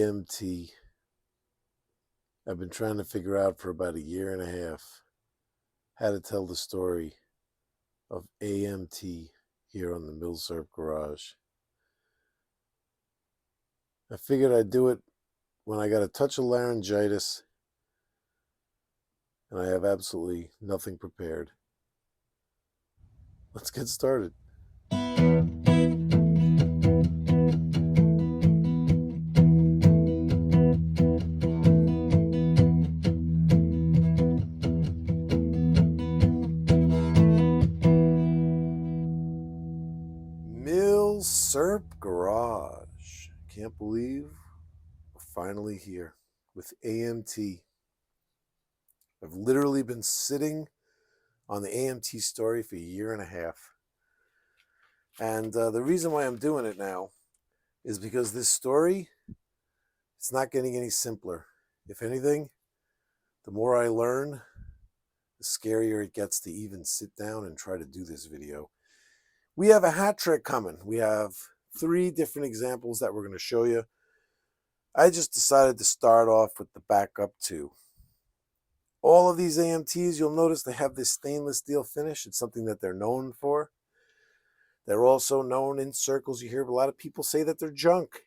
AMT. I've been trying to figure out for about a year and a half how to tell the story of AMT here on the Millsurp Garage. I figured I'd do it when I got a touch of laryngitis and I have absolutely nothing prepared. Let's get started. Millsurp Garage. Can't believe we're finally here with AMT. I've literally been sitting on the AMT story for a year and a half. And the reason why I'm doing it now is because this story, it's not getting any simpler. If anything, the more I learn, the scarier it gets to even sit down and try to do this video. We have a hat trick coming. We have 3 different examples that we're going to show you. I just decided to start off with the Back Up II. All of these AMTs, you'll notice they have this stainless steel finish. It's something that they're known for. They're also known in circles. You hear a lot of people say that they're junk.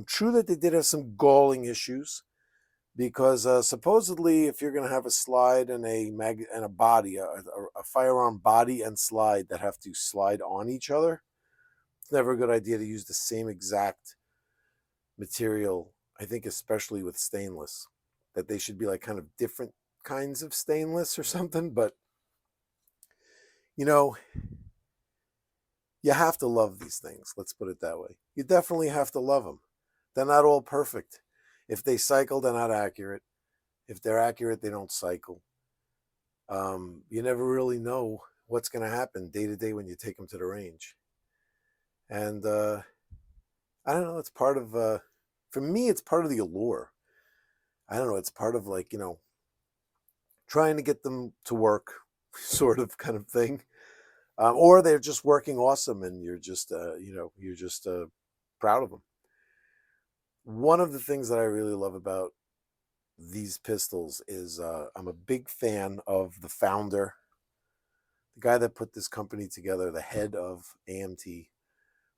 True that they did have some galling issues because supposedly if you're going to have a slide and a body, a firearm body and slide that have to slide on each other, it's never a good idea to use the same exact material. I think especially with stainless, that they should be like kind of different kinds of stainless or something. But you know, you have to love these things. Let's put it that way. You definitely have to love them. They're not all perfect. If they cycle, they're not accurate. If they're accurate, they don't cycle. You never really know what's going to happen day to day when you take them to the range. And I don't know, it's part of, for me, it's part of the allure. I don't know, it's part of like, trying to get them to work sort of kind of thing. Or they're just working awesome and you're just, you're just proud of them. One of the things that I really love about these pistols is I'm a big fan of the founder, the guy that put this company together, the head of AMT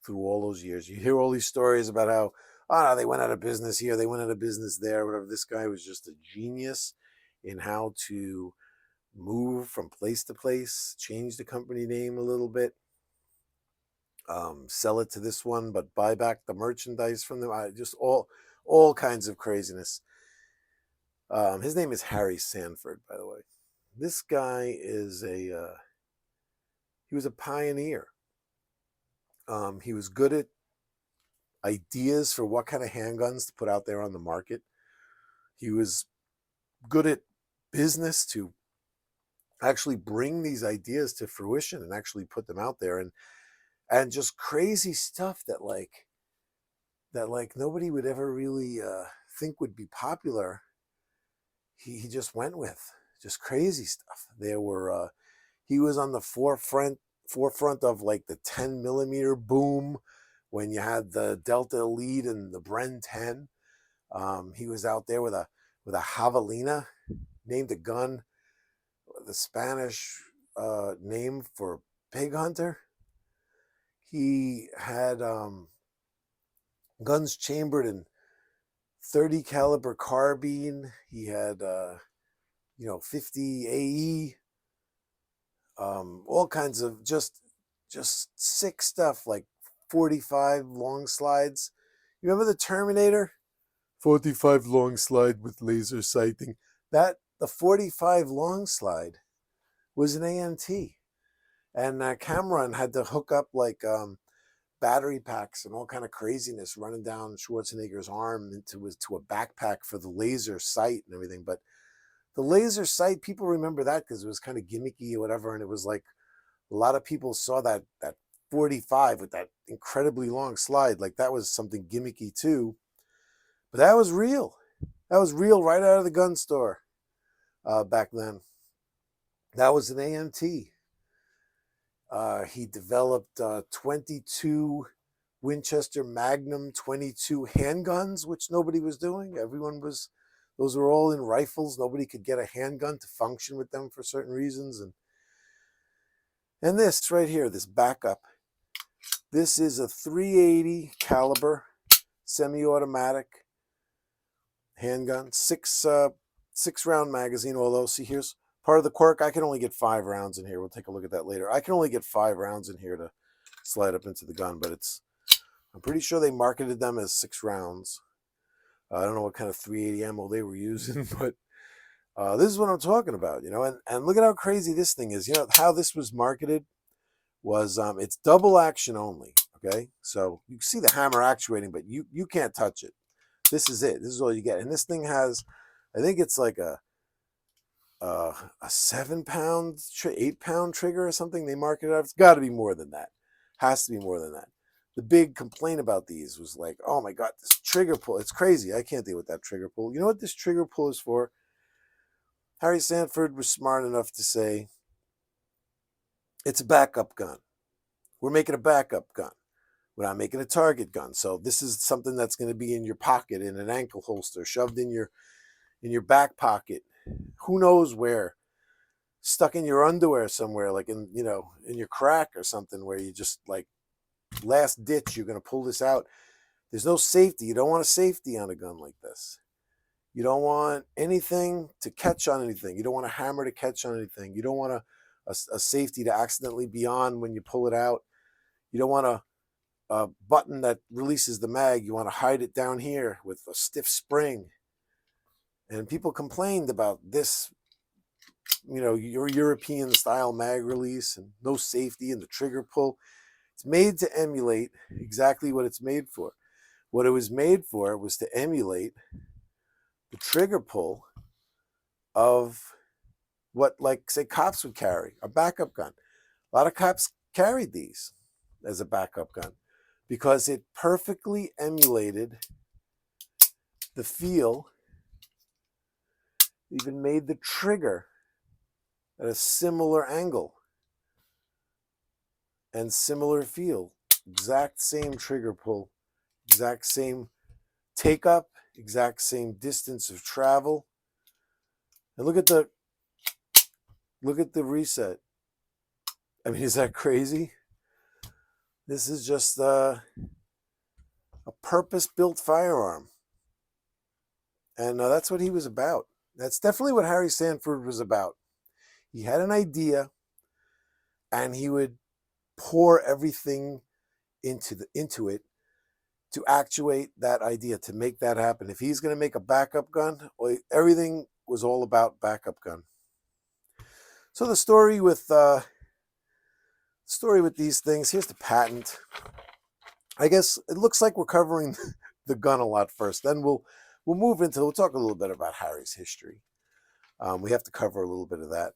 through all those years. You hear all these stories about how, no, they went out of business here, they went out of business there, whatever. This guy was just a genius in how to move from place to place, change the company name a little bit, sell it to this one, but buy back the merchandise from them. Just all kinds of craziness. His name is Harry Sanford, by the way. This guy is he was a pioneer. He was good at ideas for what kind of handguns to put out there on the market. He was good at business to actually bring these ideas to fruition and actually put them out there, and just crazy stuff that like nobody would ever really think would be popular. He just went with just crazy stuff. There were he was on the forefront of like the 10 millimeter boom when you had the Delta Elite and the Bren 10. He was out there with a javelina, named a gun the Spanish name for pig hunter. He had guns chambered in 30 caliber carbine. He had 50 AE, all kinds of just sick stuff, like 45 long slides. You remember the Terminator? 45 long slide with laser sighting. The 45 long slide was an AMT, and Cameron had to hook up like battery packs and all kind of craziness running down Schwarzenegger's arm to a backpack for the laser sight and everything. But the laser sight, people remember that because it was kind of gimmicky or whatever, and it was like a lot of people saw that 45 with that incredibly long slide, like that was something gimmicky too. But that was real. That was real right out of the gun store back then. That was an AMT. He developed 22 Winchester Magnum 22 handguns, which nobody was doing. Those were all in rifles. Nobody could get a handgun to function with them for certain reasons. And this right here, this backup, this is a 380 caliber semi-automatic handgun, six round magazine. Although, see, here's part of the quirk. I can only get 5 rounds in here. We'll take a look at that later. I can only get 5 rounds in here to slide up into the gun, but I'm pretty sure they marketed them as 6 rounds. I don't know what kind of 380 ammo they were using, but this is what I'm talking about, and look at how crazy this thing is. How this was marketed was it's double action only. Okay, so you see the hammer actuating, but you can't touch it. This is it. This is all you get. And this thing has, I think it's like a 7-pound, 8-pound trigger or something. They market it out. It's got to be more than that. Has to be more than that. The big complaint about these was like, oh my God, this trigger pull. It's crazy. I can't deal with that trigger pull. You know what this trigger pull is for? Harry Sanford was smart enough to say, it's a backup gun. We're making a backup gun. We're not making a target gun. So this is something that's going to be in your pocket, in an ankle holster, shoved in your back pocket. Who knows where? Stuck in your underwear somewhere, like in your crack or something, where you just like last ditch, you're going to pull this out. There's no safety. You don't want a safety on a gun like this. You don't want anything to catch on anything. You don't want a hammer to catch on anything. You don't want a safety to accidentally be on when you pull it out. You don't want a button that releases the mag. You want to hide it down here with a stiff spring. And people complained about this, your European style mag release and no safety and the trigger pull. It's made to emulate exactly what it's made for. What it was made for was to emulate the trigger pull of what, like, say, cops would carry, a backup gun. A lot of cops carried these as a backup gun because it perfectly emulated the feel, even made the trigger at a similar angle and similar feel. Exact same trigger pull, exact same take up, exact same distance of travel. And look at the reset. I mean, is that crazy? This is just a purpose-built firearm. And that's what he was about. That's definitely what Harry Sanford was about. He had an idea, and he would pour everything into it to actuate that idea, to make that happen. If he's going to make a backup gun, well, everything was all about backup gun. So the story with these things, here's the patent. I guess it looks like we're covering the gun a lot first. Then we'll talk a little bit about Harry's history. We have to cover a little bit of that.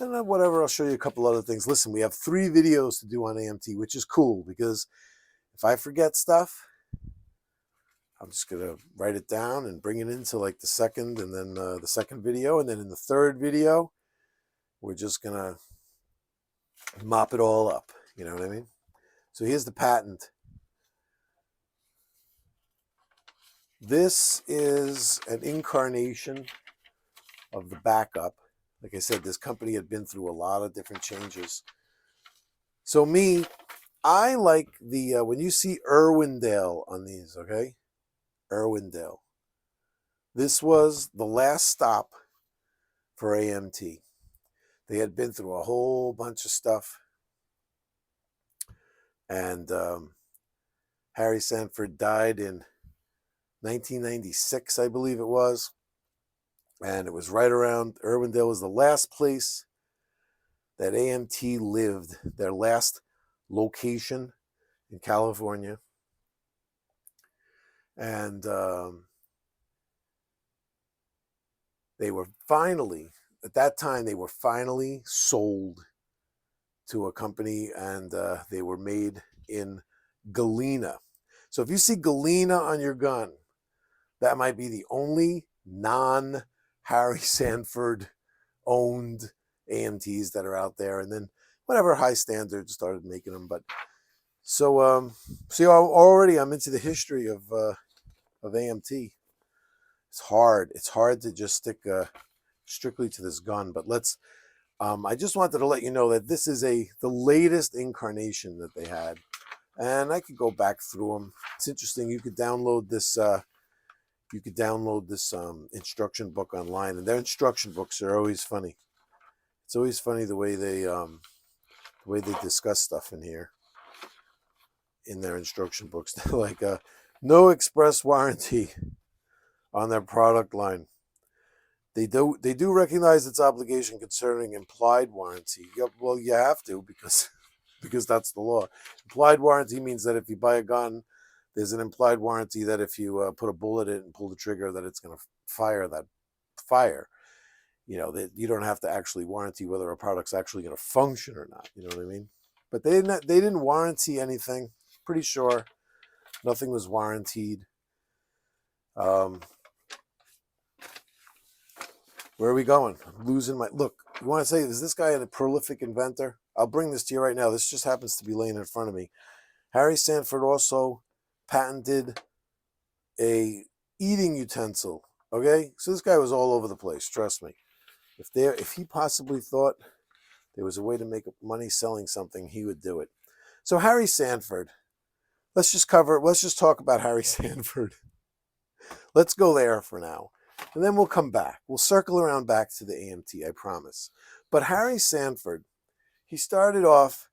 And then whatever, I'll show you a couple other things. Listen, we have 3 videos to do on AMT, which is cool because if I forget stuff, I'm just going to write it down and bring it into like the second and then the second video. And then in the third video, we're just going to mop it all up. You know what I mean? So here's the patent. This is an incarnation of the backup. Like I said, this company had been through a lot of different changes. So I like the, when you see Irwindale on these, okay? Irwindale. This was the last stop for AMT. They had been through a whole bunch of stuff. And Harry Sanford died in 1996, I believe it was. And it was right around, Irwindale was the last place that AMT lived, their last location in California. And they were finally, at that time, they were finally sold to a company, and they were made in Galena. So if you see Galena on your gun, that might be the only non-Harry Sanford owned AMTs that are out there. And then whatever High Standard started making them. But So, see, already I'm into the history of AMT. It's hard. It's hard to just stick strictly to this gun. But let's. I just wanted to let you know that this is the latest incarnation that they had, and I could go back through them. It's interesting. You could download this. Instruction book online, and their instruction books are always funny. It's always funny the way they discuss stuff in here in their instruction books. They're like no express warranty on their product line. They do recognize its obligation concerning implied warranty. Yep, well, you have to because because that's the law. Implied warranty means that if you buy a gun, there's an implied warranty that if you put a bullet in it and pull the trigger, that it's going to fire that fire. You know, that you don't have to actually warranty whether a product's actually going to function or not. You know what I mean? But they didn't warranty anything. Pretty sure nothing was warranted. Where are we going? I'm losing my look. You want to say, is this guy a prolific inventor? I'll bring this to you right now. This just happens to be laying in front of me. Harry Sanford also patented a eating utensil. Okay, so this guy was all over the place. Trust me. If he possibly thought there was a way to make money selling something, he would do it. So Harry Sanford. Let's just talk about Harry Sanford. Let's go there for now. And then we'll come back. We'll circle around back to the AMT, I promise. But Harry Sanford, he started off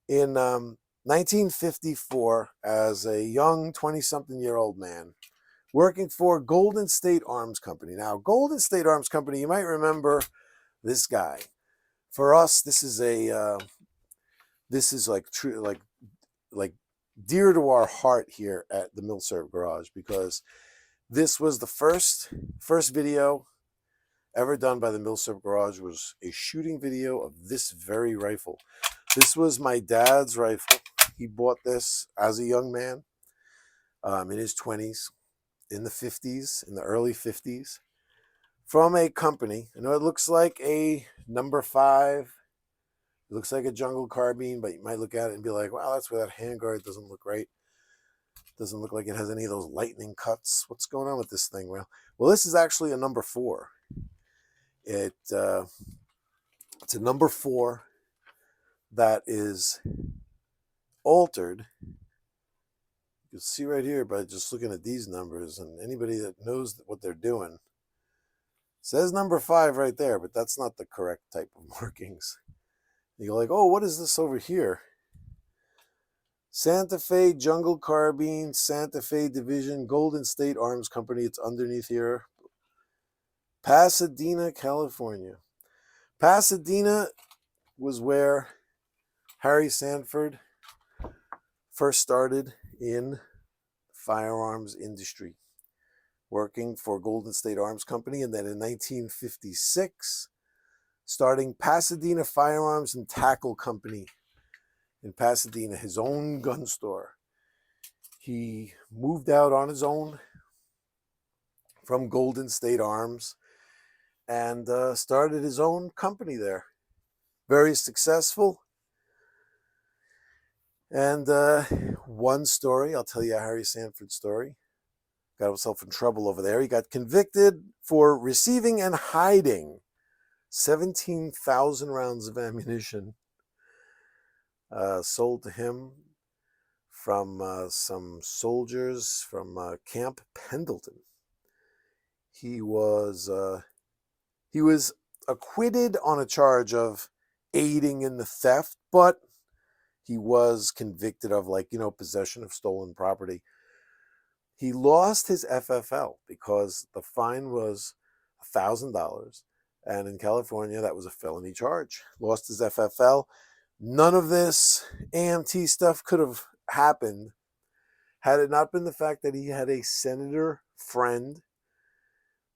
in 1954 as a young 20-something-year-old man working for Golden State Arms Company. Now, Golden State Arms Company, you might remember this guy. For us, this is like true, like dear to our heart here at the Milsurp Garage, because this was the first video ever done by the Milsurp Garage. Was a shooting video of this very rifle. This was my dad's rifle. He bought this as a young man in his 20s, in the early 50s, from a company. I know it looks like a number 5. It looks like a jungle carbine, but you might look at it and be like, wow, that's where that handguard doesn't look right. Doesn't look like it has any of those lightning cuts. What's going on with this thing? Well, this is actually a number 4. It's a number 4 that is altered. You can see right here by just looking at these numbers, and anybody that knows what they're doing, says number 5 right there, but that's not the correct type of markings. You're like, oh, what is this over here? Santa Fe Jungle Carbine, Santa Fe Division, Golden State Arms Company. It's underneath here. Pasadena, California. Pasadena was where Harry Sanford first started in the firearms industry, working for Golden State Arms Company, and then in 1956, starting Pasadena Firearms and Tackle Company in Pasadena, his own gun store. He moved out on his own from Golden State Arms and started his own company there. Very successful. And one story, I'll tell you a Harry Sanford story. Got himself in trouble over there. He got convicted for receiving and hiding 17,000 rounds of ammunition sold to him from some soldiers from Camp Pendleton. He was acquitted on a charge of aiding in the theft, but he was convicted of, possession of stolen property. He lost his FFL because the fine was $1,000, and in California that was a felony charge. Lost his FFL. None of this AMT stuff could have happened had it not been the fact that he had a senator friend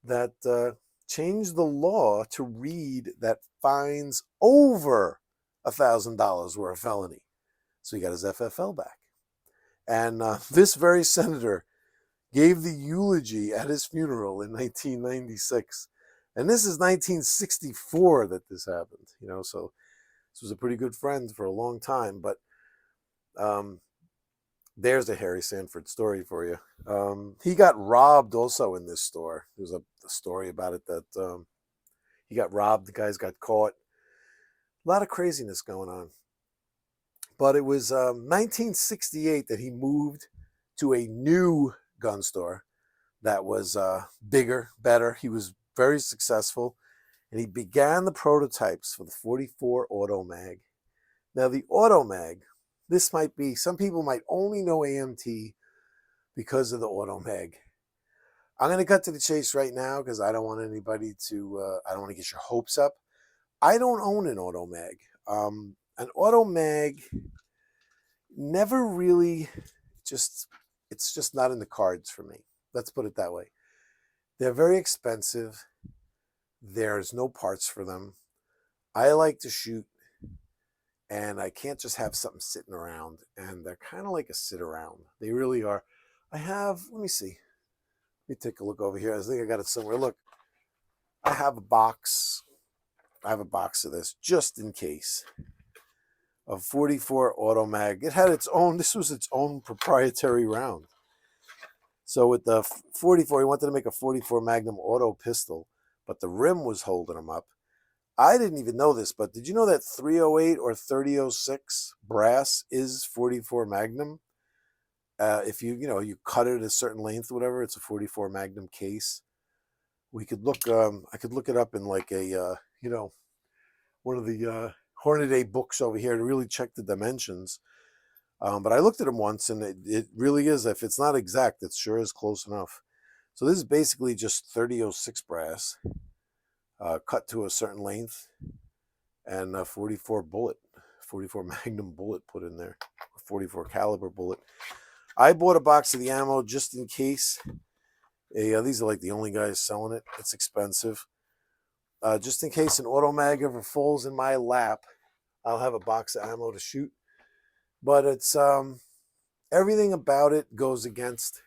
that changed the law to read that fines over $1,000 were a felony. So he got his FFL back. And this very senator gave the eulogy at his funeral in 1996. And this is 1964 that this happened, so this was a pretty good friend for a long time. But There's a Harry Sanford story for you. He got robbed also in this store. There's a story about it that he got robbed. The guys got caught. A lot of craziness going on. But it was 1968 that he moved to a new gun store that was bigger, better. He was very successful, and he began the prototypes for the 44 Auto Mag. Now, the Auto Mag, this might be, some people might only know AMT because of the Auto Mag. I'm going to cut to the chase right now because I don't want anybody to, I don't want to get your hopes up. I don't own an Auto Mag. An Auto Mag never really it's just not in the cards for me. Let's put it that way. They're very expensive. There's no parts for them. I like to shoot, and I can't just have something sitting around, and they're kind of like a sit around. They really are. Let me see. Let me take a look over here. I think I got it somewhere. Look, I have a box. I have a box of this just in case. Of 44 Auto Mag. It had its own, this was its own proprietary round. So with the 44, he wanted to make a 44 Magnum auto pistol, but the rim was holding him up. I didn't even know this, but did you know that 308 or 3006 brass is 44 Magnum? If you cut it a certain length, whatever, it's a 44 Magnum case. We could look, I could look it up in like a, one of the Hornady books over here to really check the dimensions. But I looked at them once, and it really is, if it's not exact, it sure is close enough. So this is basically just 3006 brass, cut to a certain length, and a 44 bullet, 44 Magnum bullet put in there, a 44 caliber bullet. I bought a box of the ammo just in case. These are like the only guys selling it. It's expensive. Just in case an Auto Mag ever falls in my lap, I'll have a box of ammo to shoot. But it's everything about it goes against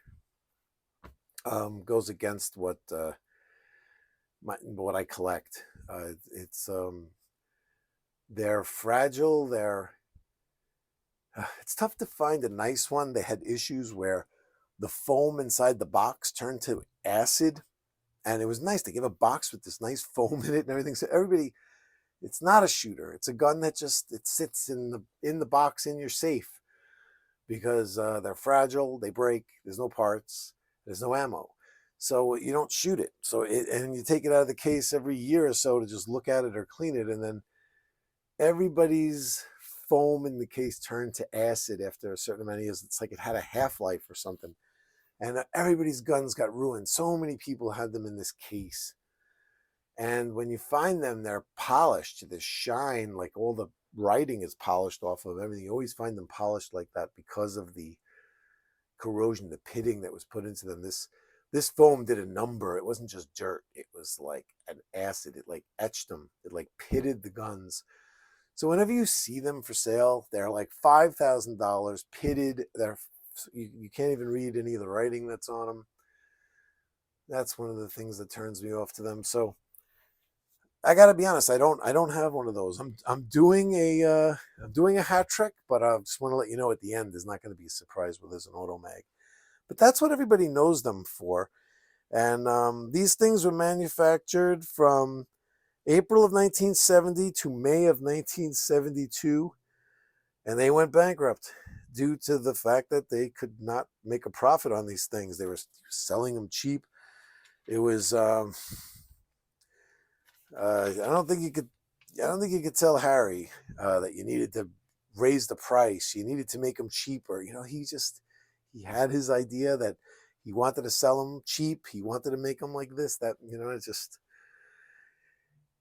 what what I collect. They're fragile. It's tough to find a nice one. They had issues where the foam inside the box turned to acid, and it was nice to give a box with this nice foam in it and everything. So everybody, it's not a shooter. It's a gun that it sits in the box in your safe because they're fragile. They break. There's no parts. There's no ammo. So you don't shoot it. And you take it out of the case every year or so to just look at it or clean it, and then everybody's foam in the case turned to acid after a certain amount of years. It's like it had a half-life or something. And everybody's guns got ruined. So many people had them in this case. And when you find them, they're polished to this shine, like all the writing is polished off of everything. You always find them polished like that because of the corrosion, the pitting that was put into them. This foam did a number. It wasn't just dirt. It was like an acid. It like etched them. It like pitted the guns. So whenever you see them for sale, they're like $5,000 pitted. You can't even read any of the writing that's on them. That's one of the things that turns me off to them. So I got to be honest, I don't have one of those. I'm doing a hat trick, but I just want to let you know at the end there's not going to be a surprise where there's an Auto Mag. But that's what everybody knows them for. And these things were manufactured from April of 1970 to May of 1972, and they went bankrupt due to the fact that they could not make a profit on these things. They were selling them cheap. It was I don't think you could tell Harry that you needed to raise the price. You needed to make them cheaper. He had his idea that he wanted to sell them cheap. He wanted to make them like this, that,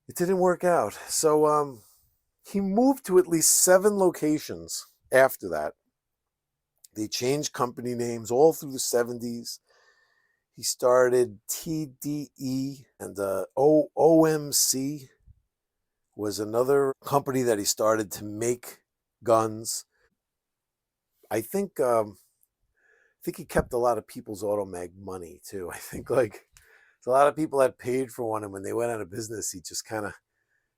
it didn't work out. So he moved to at least 7 locations after that. They changed company names all through the 70s. He started TDE, and OMC was another company that he started to make guns. I think he kept a lot of people's Auto Mag money too. I think a lot of people had paid for one, and when they went out of business, he just kind of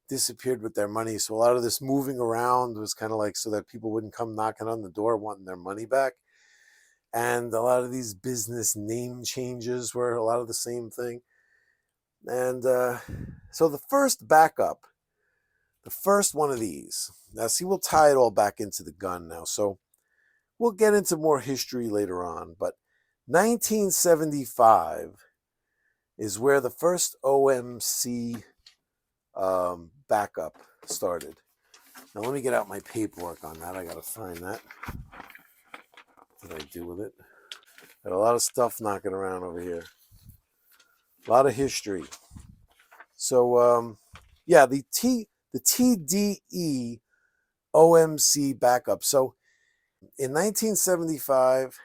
disappeared with their money. So a lot of this moving around was kind of like so that people wouldn't come knocking on the door wanting their money back. And a lot of these business name changes were a lot of the same thing. And so the first backup, the first one of these, now see, we'll tie it all back into the gun now. So we'll get into more history later on. But 1975 is where the first OMC backup started. Now let me get out my paperwork on that. I got to find that. What did I do with it? Got a lot of stuff knocking around over here. A lot of history. So yeah, the TDE OMC backup. So in 1975,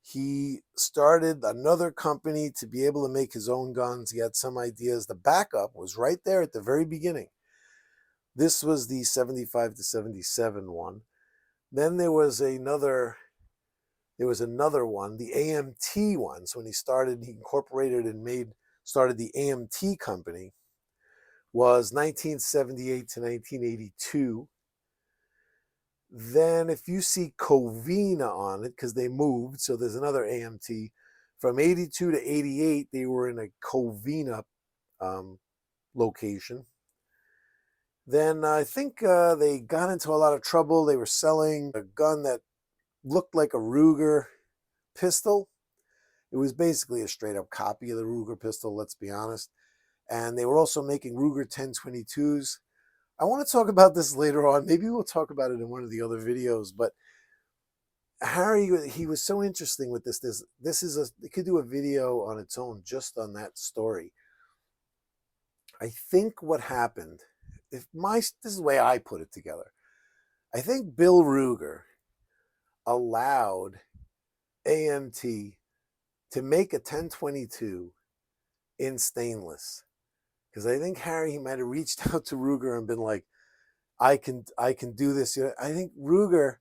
he started another company to be able to make his own guns. He had some ideas. The backup was right there at the very beginning. This was the 75 to 77 one. Then there was another one, the AMT one. So when he started, he incorporated and started the AMT company, was 1978 to 1982. Then if you see Covina on it, because they moved, so there's another AMT. From 82 to 88, they were in a Covina location. Then I think they got into a lot of trouble. They were selling a gun that looked like a Ruger pistol. It was basically a straight up copy of the Ruger pistol, let's be honest. And they were also making Ruger 1022s. I want to talk about this later on. Maybe we'll talk about it in one of the other videos. But Harry, he was so interesting with this. It could do a video on its own just on that story. I think what happened, this is the way I put it together. I think Bill Ruger allowed AMT to make a 1022 in stainless. Because I think Harry, he might have reached out to Ruger and been like, I can do this. I think Ruger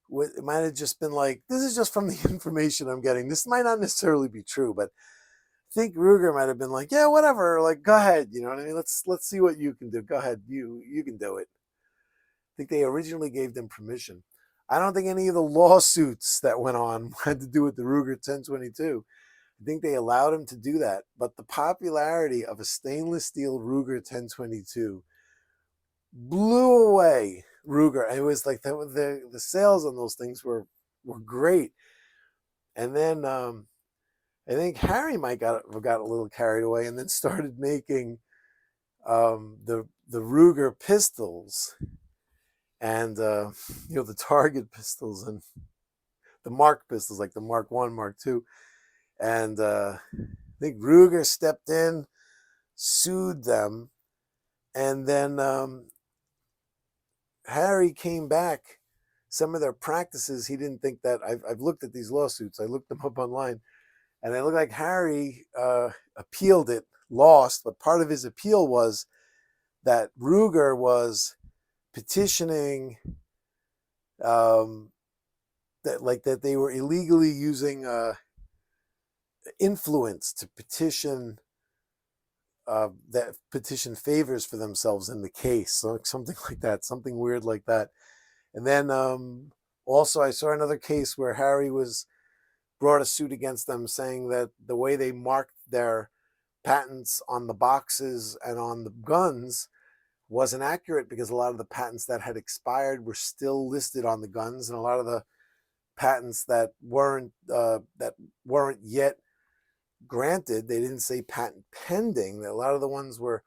might have just been like, this is just from the information I'm getting. This might not necessarily be true, but I think Ruger might have been like, yeah, whatever. Like, go ahead. You know what I mean? Let's see what you can do. Go ahead. You can do it. I think they originally gave them permission. I don't think any of the lawsuits that went on had to do with the Ruger 1022. I think they allowed him to do that. But the popularity of a stainless steel Ruger 1022 blew away Ruger. It was like the sales on those things were great. And then I think Harry might got a little carried away and then started making the Ruger pistols and the target pistols and the Mark pistols, like the Mark 1, Mark 2. And I think Ruger stepped in, sued them, and then Harry came back. Some of their practices, he didn't think that. I've looked at these lawsuits. I looked them up online, and it looked like Harry appealed it, lost. But part of his appeal was that Ruger was petitioning that they were illegally using influence to petition favors for themselves in the case, so something like that, something weird like that. And then also I saw another case where Harry brought a suit against them saying that the way they marked their patents on the boxes and on the guns wasn't accurate, because a lot of the patents that had expired were still listed on the guns, and a lot of the patents that weren't yet granted, they didn't say patent pending. A lot of the ones were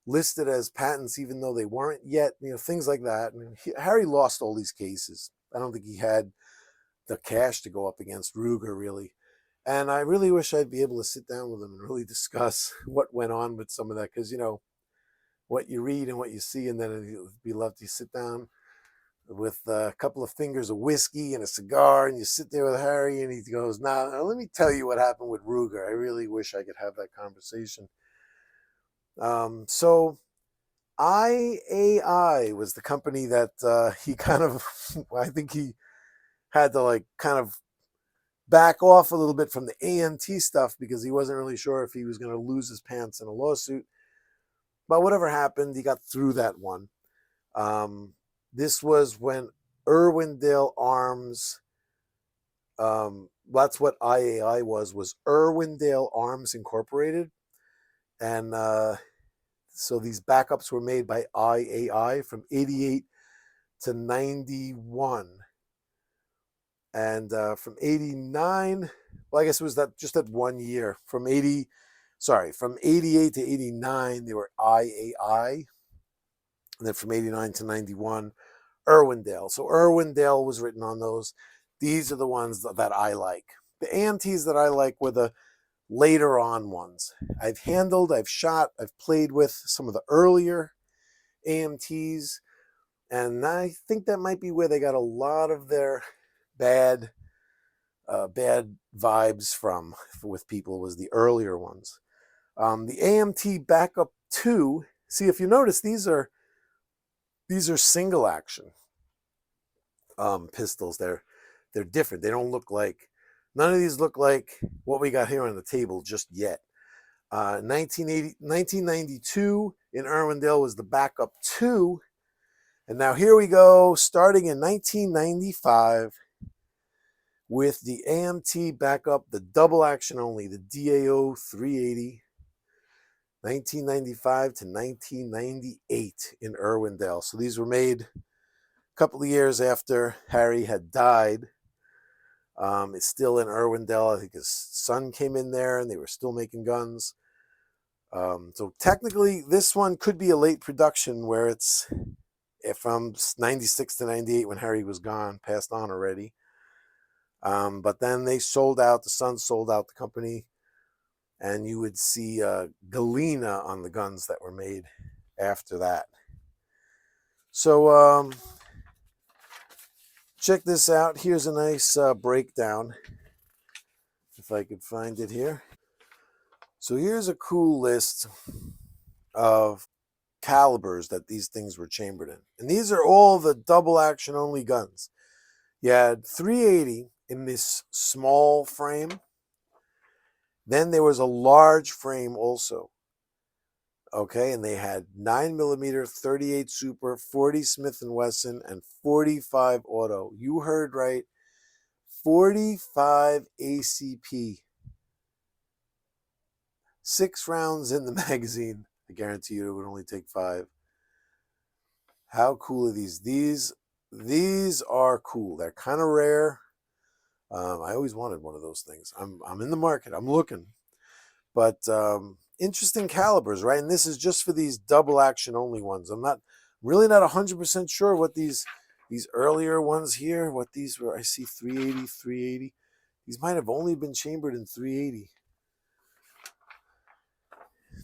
listed as patents even though they weren't yet, things like that. And Harry lost all these cases. I don't think he had the cash to go up against Ruger, really. And I really wish I'd be able to sit down with him and really discuss what went on with some of that, because what you read and what you see, and then it'd be left, you sit down with a couple of fingers of whiskey and a cigar, and you sit there with Harry, and he goes, now let me tell you what happened with Ruger. I really wish I could have that conversation. So IAI was the company that he kind of, I think he had to kind of back off a little bit from the AMT stuff, because he wasn't really sure if he was going to lose his pants in a lawsuit. But whatever happened, he got through that one. This was when Irwindale Arms That's what IAI was Irwindale Arms Incorporated. And so these backups were made by IAI from 88 to 91. And from 89, well, I guess it was just that 1 year. From 88 to 89, they were IAI. And then from 89 to 91, Irwindale. So Irwindale was written on those. These are the ones that I like. The AMTs that I like were the later on ones. I've handled, I've shot, I've played with some of the earlier AMTs, and I think that might be where they got a lot of their bad vibes from with people, was the earlier ones. The AMT Back Up II. See, if you notice, these are single action pistols. They're different. They don't look like, none of these look like what we got here on the table just yet. 1992 in Irwindale was the Back Up II. And now here we go, starting in 1995 with the AMT Back Up, the double action only, the DAO 380. 1995 to 1998 in Irwindale. So these were made a couple of years after Harry had died. It's still in Irwindale. I think his son came in there and they were still making guns. So technically, this one could be a late production where it's from 96 to 98 when Harry was gone, passed on already. But then they sold out, the son sold out the company, and you would see Galena on the guns that were made after that. So check this out. Here's a nice breakdown, if I could find it here. So here's a cool list of calibers that these things were chambered in. And these are all the double action only guns. You had 380 in this small frame. Then there was a large frame also. Okay, and they had 9mm, 38 Super, 40 Smith & Wesson, and 45 Auto. You heard right, 45 ACP. 6 rounds in the magazine. I guarantee you it would only take 5. How cool are these? These are cool. They're kind of rare. I always wanted one of those things. I'm in the market. I'm looking. But interesting calibers, right? And this is just for these double action only ones. I'm really not 100% sure what these earlier ones here, what these were. I see 380, 380. These might have only been chambered in 380.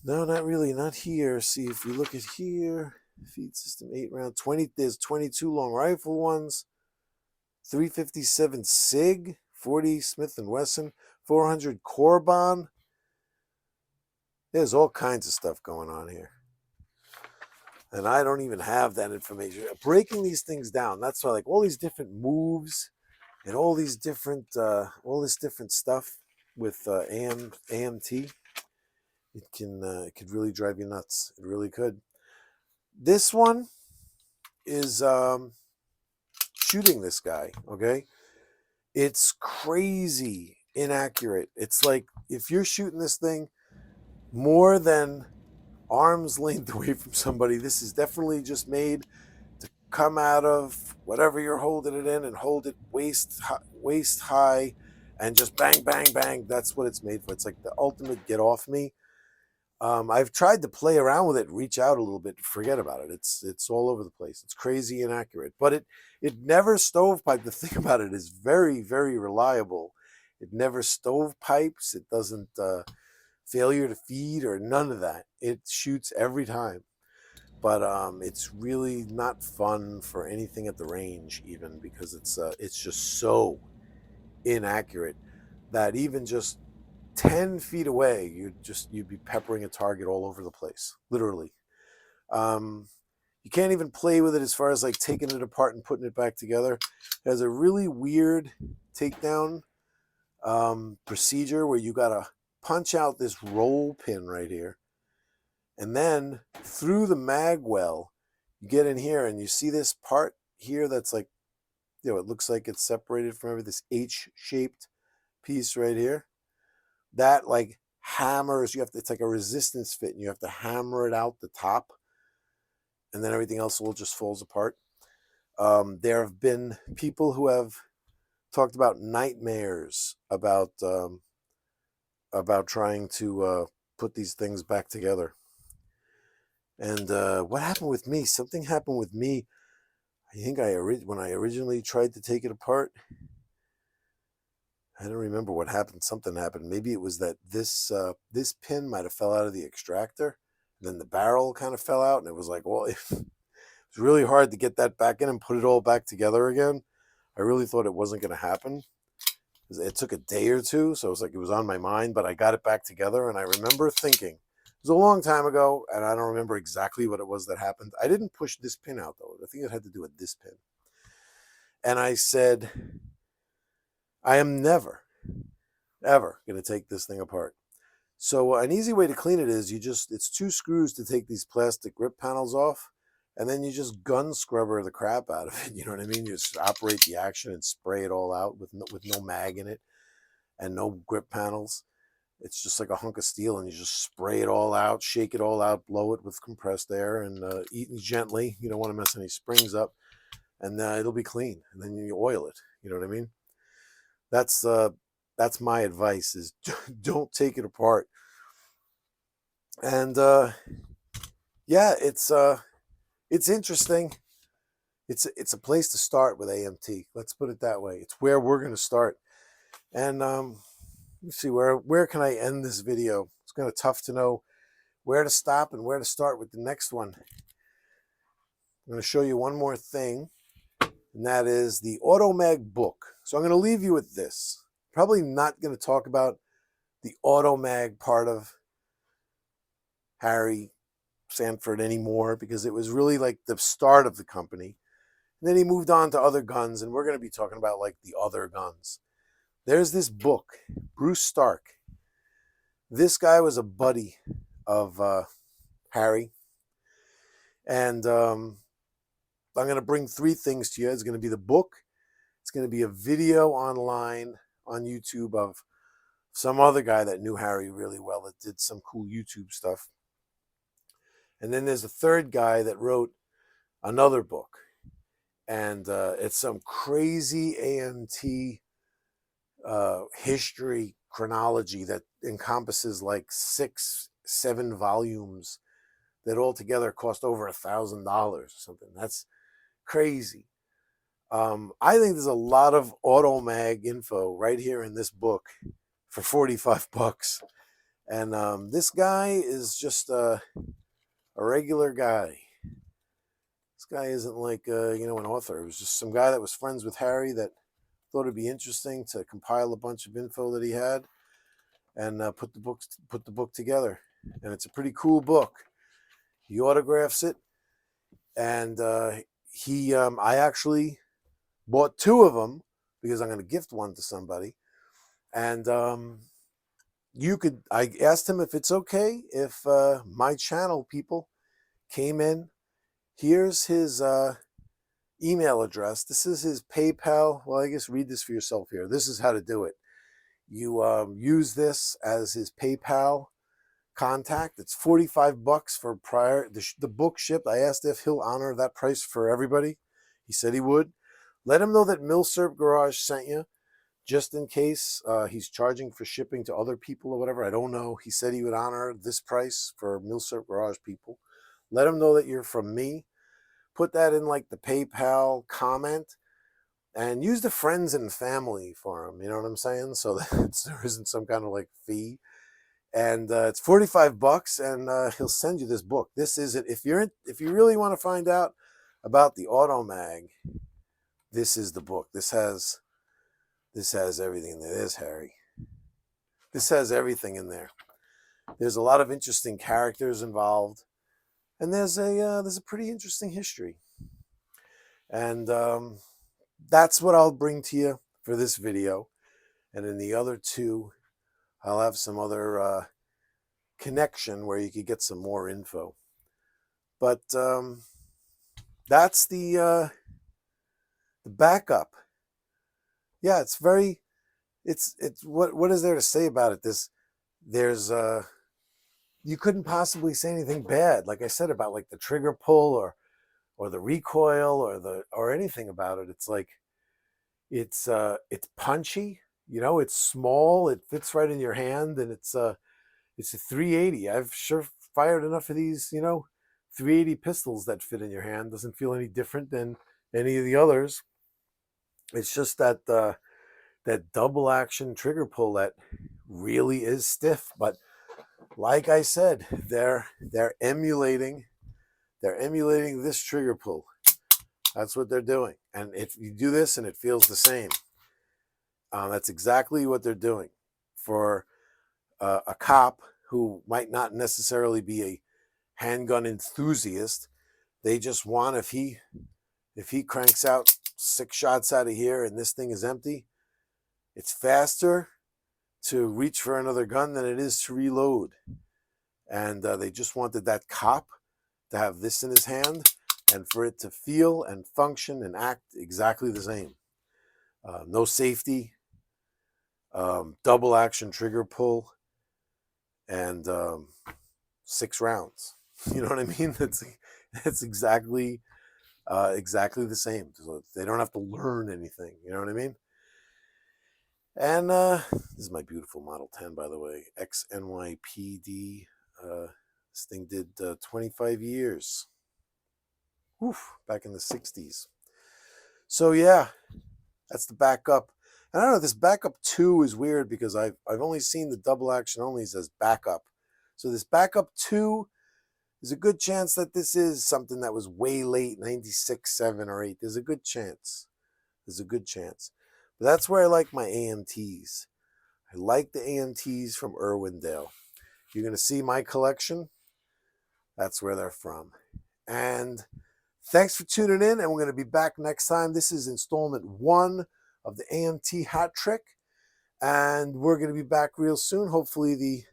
No, not really, not here. See, if we look at here, feed system 8 round, 20. There's 22 long rifle ones, 357 SIG, 40 Smith & Wesson, 400 Corbon. There's all kinds of stuff going on here. And I don't even have that information. Breaking these things down, that's why, like, all these different moves and all these different, all this different stuff with AMT, it could really drive you nuts. It really could. This one is shooting this guy, okay? It's crazy inaccurate. It's like if you're shooting this thing more than arm's length away from somebody, this is definitely just made to come out of whatever you're holding it in and hold it waist high and just bang, bang, bang. That's what it's made for. It's like the ultimate get off me. I've tried to play around with it, reach out a little bit, forget about it. It's all over the place. It's crazy inaccurate, but it never stovepipe. The thing about it is very, very reliable. It never stovepipes. It doesn't failure to feed or none of that. It shoots every time. But it's really not fun for anything at the range, even, because it's just so inaccurate that even just 10 feet away, you'd be peppering a target all over the place, literally. You can't even play with it as far as like taking it apart and putting it back together. It has a really weird takedown procedure where you gotta punch out this roll pin right here, and then through the mag well, you get in here and you see this part here that's like it looks like it's separated from everything. This H-shaped piece right here, that like hammers. It's like a resistance fit, and you have to hammer it out the top, and then everything else will just falls apart. There have been people who have talked about nightmares about trying to put these things back together. And what happened with me? Something happened with me. I think when I originally tried to take it apart, I don't remember what happened. Something happened. Maybe it was that this pin might have fell out of the extractor. And then the barrel kind of fell out, and it was like, well, it was really hard to get that back in and put it all back together again. I really thought it wasn't going to happen. It took a day or two, so it was like it was on my mind, but I got it back together, and I remember thinking, it was a long time ago, and I don't remember exactly what it was that happened. I didn't push this pin out, though. I think it had to do with this pin. And I said, I am never, ever going to take this thing apart. So an easy way to clean it is it's 2 screws to take these plastic grip panels off, and then you just gun scrubber the crap out of it. You know what I mean? You just operate the action and spray it all out with no mag in it and no grip panels. It's just like a hunk of steel, and you just spray it all out, shake it all out, blow it with compressed air, and eat gently. You don't want to mess any springs up, and it'll be clean. And then you oil it. You know what I mean? That's my advice: is don't take it apart. And yeah, it's interesting. It's a place to start with AMT. Let's put it that way. It's where we're going to start. And let's see, where can I end this video? It's kind of tough to know where to stop and where to start with the next one. I'm going to show you one more thing, and that is the AutoMag book. So I'm going to leave you with this. Probably not going to talk about the AutoMag part of Harry Sanford anymore, because it was really like the start of the company. And then he moved on to other guns, and we're going to be talking about like the other guns. There's this book, Bruce Stark. This guy was a buddy of Harry. And I'm going to bring 3 things to you. It's going to be the book. It's going to be a video online on YouTube of some other guy that knew Harry really well, that did some cool YouTube stuff. And then there's a third guy that wrote another book. And it's some crazy AMT history chronology that encompasses like 6-7 volumes that altogether cost over $1,000 or something. That's crazy. I think there's a lot of AutoMag info right here in this book for $45. And this guy is just a regular guy. This guy isn't like an author. It was just some guy that was friends with Harry that thought it'd be interesting to compile a bunch of info that he had and put the book together. And it's a pretty cool book. He autographs it, and I actually bought 2 of them because I'm going to gift one to somebody. And I asked him if it's okay if my channel people came in. Here's his email address. This is his PayPal. Well, I guess read this for yourself here. This is how to do it. You use this as his PayPal contact. It's $45 for the book shipped. I asked if he'll honor that price for everybody. He said he would. Let him know that Milsurp Garage sent you, just in case he's charging for shipping to other people or whatever. I don't know. He said he would honor this price for Milsurp Garage people. Let him know that you're from me. Put that in like the PayPal comment, and use the friends and family for him. You know what I'm saying? So that there isn't some kind of like fee. And it's $45, and he'll send you this book. This is it. If you really want to find out about the AutoMag, this is the book. This has everything in there. There's Harry. This has everything in there. There's a lot of interesting characters involved, and there's a pretty interesting history. And that's what I'll bring to you for this video. And in the other 2, I'll have some other connection where you could get some more info. But that's the The backup. Yeah, it's very, it's what is there to say about it? There's you couldn't possibly say anything bad, like I said, about like the trigger pull or the recoil or anything about it. It's like it's punchy, it's small, it fits right in your hand, and it's a 380. I've sure fired enough of these, 380 pistols that fit in your hand. Doesn't feel any different than any of the others. It's just that double action trigger pull that really is stiff. But like I said, they're emulating this trigger pull. That's what they're doing. And if you do this and it feels the same, that's exactly what they're doing. For a cop who might not necessarily be a handgun enthusiast, they just want, if he cranks out 6 shots out of here and this thing is empty, it's faster to reach for another gun than it is to reload. And they just wanted that cop to have this in his hand and for it to feel and function and act exactly the same. No safety, double action trigger pull, and 6 rounds. You know what I mean? It's exactly the same. So they don't have to learn anything. You know what I mean? And this is my beautiful Model 10, by the way, XNYPD. This thing did 25 years. Oof, back in the 60s. So yeah, that's the backup. And I don't know, this backup 2 is weird because I've only seen the double action onlys as backup. So this backup 2, there's a good chance that this is something that was way late, 96, 7, or 8. There's a good chance. But that's where I like my AMTs. I like the AMTs from Irwindale. You're going to see my collection. That's where they're from. And thanks for tuning in, and we're going to be back next time. This is installment 1 of the AMT Hat Trick, and we're going to be back real soon. Hopefully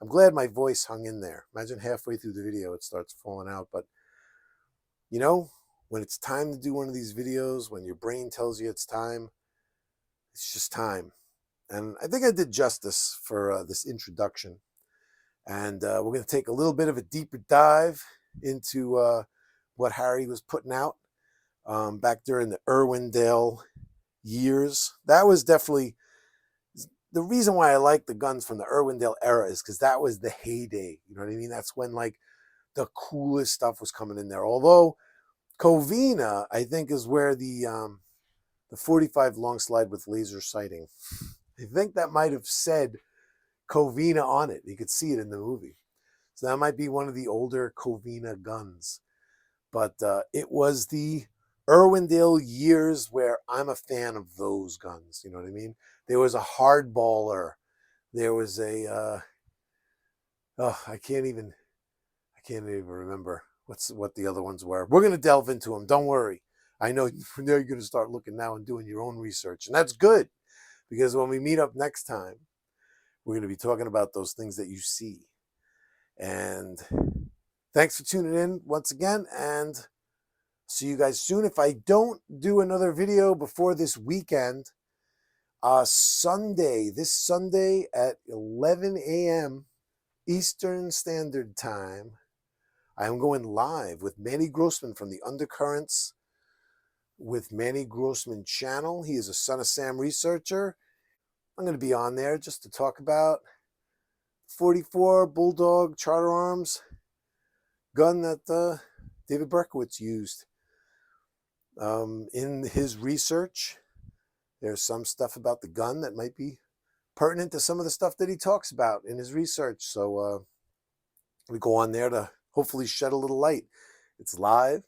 I'm glad my voice hung in there. Imagine halfway through the video it starts falling out. But, when it's time to do one of these videos, when your brain tells you it's time, it's just time. And I think I did justice for this introduction. And we're going to take a little bit of a deeper dive into what Harry was putting out back during the Irwindale years. That was definitely the reason why I like the guns from the Irwindale era, is because that was the heyday. You know what I mean? That's when like the coolest stuff was coming in there. Although Covina, I think, is where the 45 long slide with laser sighting, I think that might have said Covina on it. You could see it in the movie. So that might be one of the older Covina guns. But it was the Irwindale years where I'm a fan of those guns. You know what I mean? There was a hardballer. There was a I can't even remember what the other ones were. We're gonna delve into them. Don't worry. I know you're gonna start looking now and doing your own research, and that's good, because when we meet up next time, we're gonna be talking about those things that you see. And thanks for tuning in once again, and see you guys soon. If I don't do another video before this weekend, this Sunday at 11 a.m. Eastern Standard Time, I am going live with Manny Grossman from the Undercurrents with Manny Grossman channel. He is a Son of Sam researcher. I'm going to be on there just to talk about 44 Bulldog Charter Arms gun that David Berkowitz used in his research. There's some stuff about the gun that might be pertinent to some of the stuff that he talks about in his research. So we go on there to hopefully shed a little light. It's live.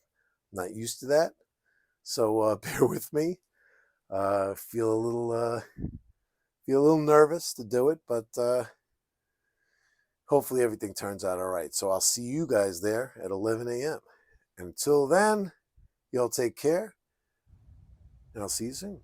I'm not used to that. So bear with me. Feel a little nervous to do it, but hopefully everything turns out all right. So I'll see you guys there at 11 a.m. Until then, y'all take care, and I'll see you soon.